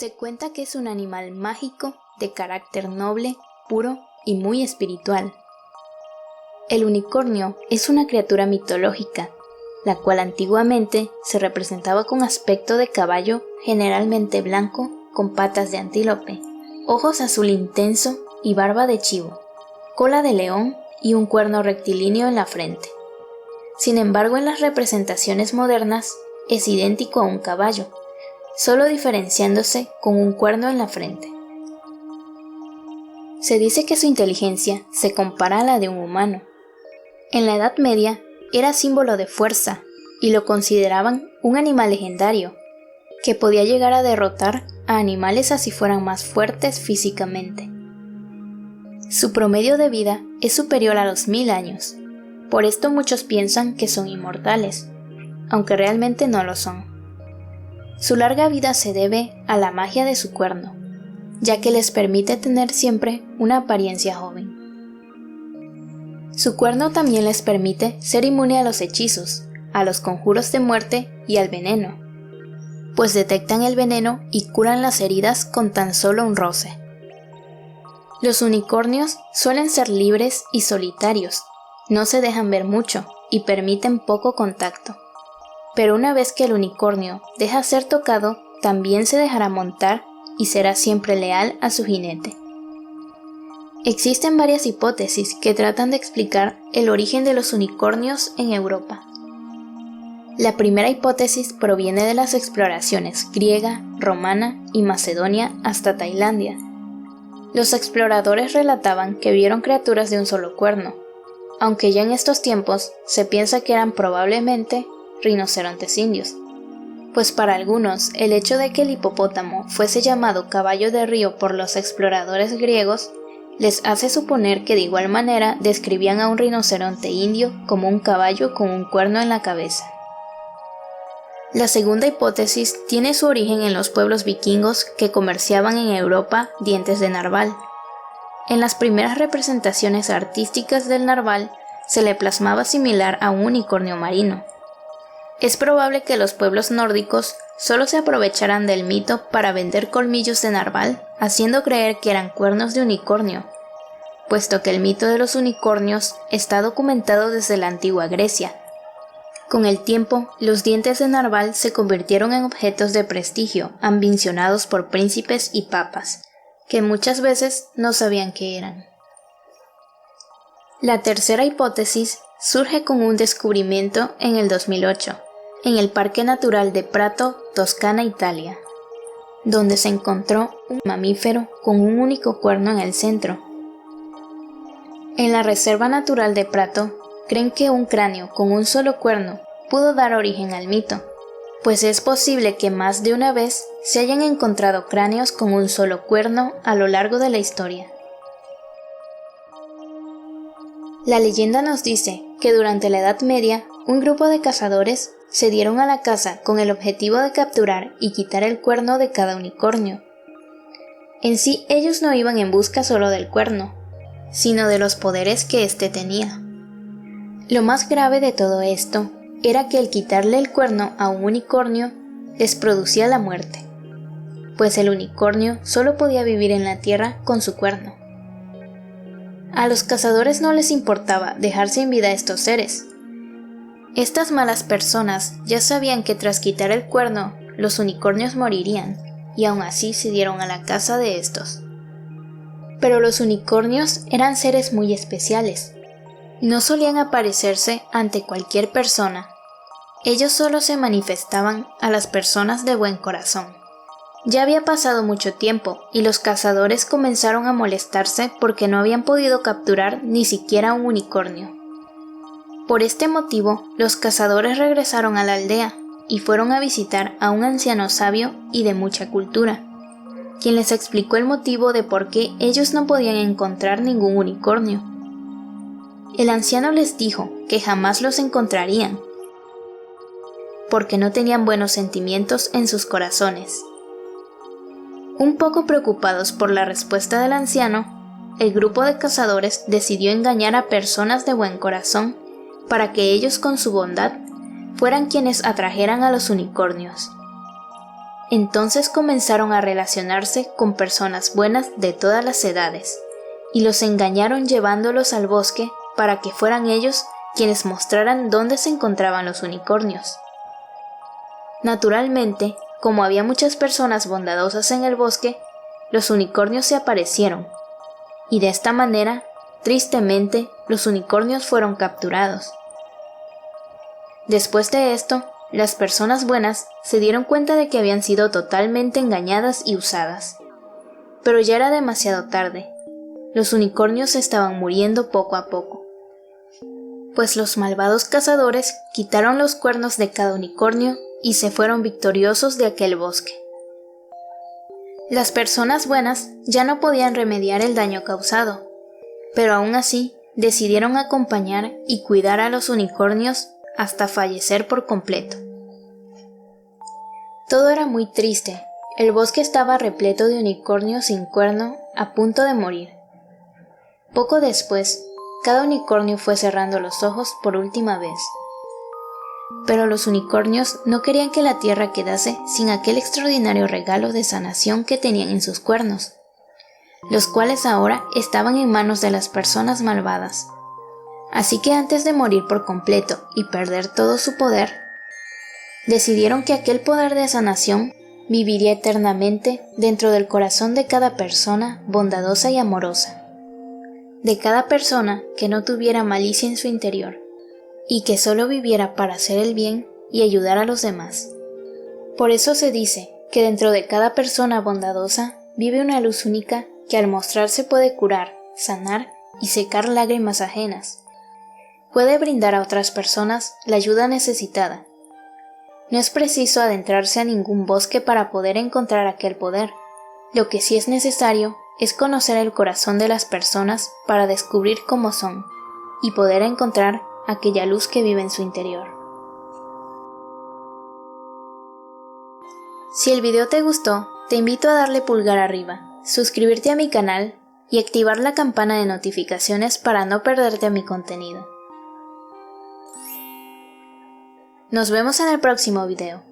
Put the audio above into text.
Se cuenta que es un animal mágico, de carácter noble, puro y muy espiritual. El unicornio es una criatura mitológica, la cual antiguamente se representaba con aspecto de caballo, generalmente blanco, con patas de antílope, ojos azul intenso y barba de chivo, cola de león y un cuerno rectilíneo en la frente. Sin embargo, en las representaciones modernas es idéntico a un caballo, solo diferenciándose con un cuerno en la frente. Se dice que su inteligencia se compara a la de un humano. En la Edad Media era símbolo de fuerza y lo consideraban un animal legendario, que podía llegar a derrotar a animales así fueran más fuertes físicamente. Su promedio de vida es superior a los 1000 años, por esto muchos piensan que son inmortales, aunque realmente no lo son. Su larga vida se debe a la magia de su cuerno, ya que les permite tener siempre una apariencia joven. Su cuerno también les permite ser inmune a los hechizos, a los conjuros de muerte y al veneno, pues detectan el veneno y curan las heridas con tan solo un roce. Los unicornios suelen ser libres y solitarios, no se dejan ver mucho y permiten poco contacto. Pero una vez que el unicornio deja ser tocado, también se dejará montar y será siempre leal a su jinete. Existen varias hipótesis que tratan de explicar el origen de los unicornios en Europa. La primera hipótesis proviene de las exploraciones griega, romana y macedonia hasta Tailandia. Los exploradores relataban que vieron criaturas de un solo cuerno, aunque ya en estos tiempos se piensa que eran probablemente rinocerontes indios, pues para algunos el hecho de que el hipopótamo fuese llamado caballo de río por los exploradores griegos les hace suponer que de igual manera describían a un rinoceronte indio como un caballo con un cuerno en la cabeza. La segunda hipótesis tiene su origen en los pueblos vikingos que comerciaban en Europa dientes de narval. En las primeras representaciones artísticas del narval se le plasmaba similar a un unicornio marino. Es probable que los pueblos nórdicos solo se aprovecharan del mito para vender colmillos de narval, haciendo creer que eran cuernos de unicornio, puesto que el mito de los unicornios está documentado desde la antigua Grecia. Con el tiempo, los dientes de narval se convirtieron en objetos de prestigio ambicionados por príncipes y papas, que muchas veces no sabían qué eran. La tercera hipótesis surge con un descubrimiento en el 2008, en el Parque Natural de Prato, Toscana, Italia, donde se encontró un mamífero con un único cuerno en el centro. En la Reserva Natural de Prato, creen que un cráneo con un solo cuerno pudo dar origen al mito, pues es posible que más de una vez se hayan encontrado cráneos con un solo cuerno a lo largo de la historia. La leyenda nos dice que durante la Edad Media, un grupo de cazadores se dieron a la caza con el objetivo de capturar y quitar el cuerno de cada unicornio. En sí, ellos no iban en busca solo del cuerno, sino de los poderes que éste tenía. Lo más grave de todo esto era que el quitarle el cuerno a un unicornio les producía la muerte, pues el unicornio solo podía vivir en la tierra con su cuerno. A los cazadores no les importaba dejar sin vida a estos seres. Estas malas personas ya sabían que tras quitar el cuerno, los unicornios morirían, y aún así se dieron a la caza de estos. Pero los unicornios eran seres muy especiales. No solían aparecerse ante cualquier persona. Ellos solo se manifestaban a las personas de buen corazón. Ya había pasado mucho tiempo y los cazadores comenzaron a molestarse porque no habían podido capturar ni siquiera un unicornio. Por este motivo, los cazadores regresaron a la aldea y fueron a visitar a un anciano sabio y de mucha cultura, quien les explicó el motivo de por qué ellos no podían encontrar ningún unicornio. El anciano les dijo que jamás los encontrarían, porque no tenían buenos sentimientos en sus corazones. Un poco preocupados por la respuesta del anciano, el grupo de cazadores decidió engañar a personas de buen corazón para que ellos con su bondad fueran quienes atrajeran a los unicornios. Entonces comenzaron a relacionarse con personas buenas de todas las edades, y los engañaron llevándolos al bosque para que fueran ellos quienes mostraran dónde se encontraban los unicornios. Naturalmente, como había muchas personas bondadosas en el bosque, los unicornios se aparecieron, y de esta manera, tristemente, los unicornios fueron capturados. Después de esto, las personas buenas se dieron cuenta de que habían sido totalmente engañadas y usadas. Pero ya era demasiado tarde. Los unicornios estaban muriendo poco a poco. Pues los malvados cazadores quitaron los cuernos de cada unicornio y se fueron victoriosos de aquel bosque. Las personas buenas ya no podían remediar el daño causado, pero aún así decidieron acompañar y cuidar a los unicornios hasta fallecer por completo. Todo era muy triste. El bosque estaba repleto de unicornios sin cuerno a punto de morir. Poco después, cada unicornio fue cerrando los ojos por última vez. Pero los unicornios no querían que la tierra quedase sin aquel extraordinario regalo de sanación que tenían en sus cuernos, los cuales ahora estaban en manos de las personas malvadas. Así que antes de morir por completo y perder todo su poder, decidieron que aquel poder de sanación viviría eternamente dentro del corazón de cada persona bondadosa y amorosa, de cada persona que no tuviera malicia en su interior, y que solo viviera para hacer el bien y ayudar a los demás. Por eso se dice que dentro de cada persona bondadosa vive una luz única que al mostrarse puede curar, sanar y secar lágrimas ajenas. Puede brindar a otras personas la ayuda necesitada. No es preciso adentrarse a ningún bosque para poder encontrar aquel poder. Lo que sí es necesario es conocer el corazón de las personas para descubrir cómo son y poder encontrar aquella luz que vive en su interior. Si el video te gustó, te invito a darle pulgar arriba, suscribirte a mi canal y activar la campana de notificaciones para no perderte mi contenido. Nos vemos en el próximo video.